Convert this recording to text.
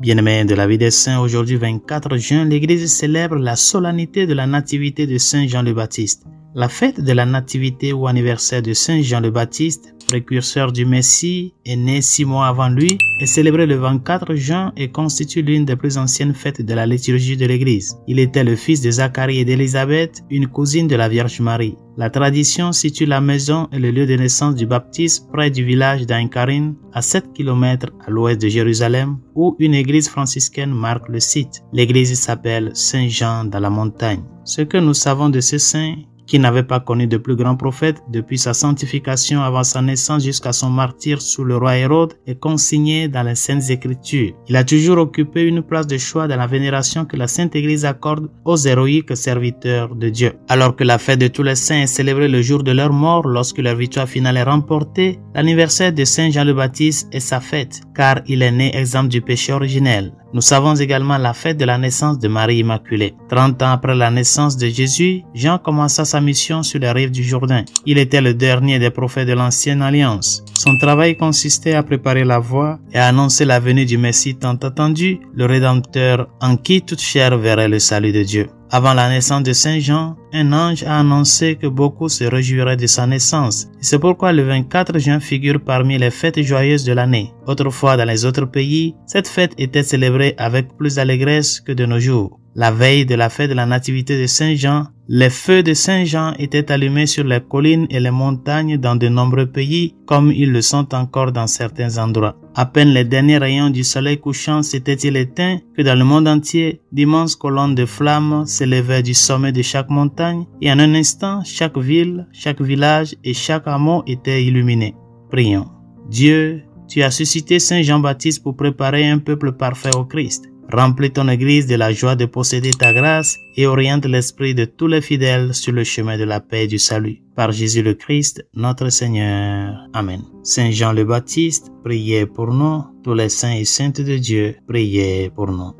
Bien-aimés de la vie des saints, aujourd'hui 24 juin, l'Église célèbre la solennité de la nativité de Saint Jean le Baptiste. La fête de la nativité ou anniversaire de Saint Jean le Baptiste, précurseur du Messie, est né 6 mois avant lui, est célébrée le 24 juin et constitue l'une des plus anciennes fêtes de la liturgie de l'Église. Il était le fils de Zacharie et d'Élisabeth, une cousine de la Vierge Marie. La tradition situe la maison et le lieu de naissance du baptiste près du village d'Ain Karim, à 7 km à l'ouest de Jérusalem, où une église franciscaine marque le site. L'église s'appelle Saint Jean dans la montagne. Ce que nous savons de ce saint, qui n'avait pas connu de plus grand prophète depuis sa sanctification avant sa naissance jusqu'à son martyre sous le roi Hérode, est consigné dans les Saintes Écritures. Il a toujours occupé une place de choix dans la vénération que la Sainte Église accorde aux héroïques serviteurs de Dieu. Alors que la fête de tous les saints est célébrée le jour de leur mort, lorsque leur victoire finale est remportée, l'anniversaire de Saint Jean le Baptiste est sa fête, car il est né exempt du péché originel. Nous savons également la fête de la naissance de Marie Immaculée. 30 ans après la naissance de Jésus, Jean commença sa mission sur les rives du Jourdain. Il était le dernier des prophètes de l'Ancienne Alliance. Son travail consistait à préparer la voie et à annoncer la venue du Messie tant attendu, le Rédempteur en qui toute chair verrait le salut de Dieu. Avant la naissance de Saint Jean, un ange a annoncé que beaucoup se réjouiraient de sa naissance. C'est pourquoi le 24 juin figure parmi les fêtes joyeuses de l'année. Autrefois, dans les autres pays, cette fête était célébrée avec plus d'allégresse que de nos jours. La veille de la fête de la nativité de Saint Jean, les feux de Saint Jean étaient allumés sur les collines et les montagnes dans de nombreux pays, comme ils le sont encore dans certains endroits. À peine les derniers rayons du soleil couchant s'étaient-ils éteints que dans le monde entier, d'immenses colonnes de flammes s'élevaient du sommet de chaque montagne et en un instant, chaque ville, chaque village et chaque hameau était illuminé. Prions. Dieu, tu as suscité Saint Jean-Baptiste pour préparer un peuple parfait au Christ. Remplis ton Église de la joie de posséder ta grâce et oriente l'esprit de tous les fidèles sur le chemin de la paix et du salut. Par Jésus le Christ, notre Seigneur. Amen. Saint Jean le Baptiste, priez pour nous. Tous les saints et saintes de Dieu, priez pour nous.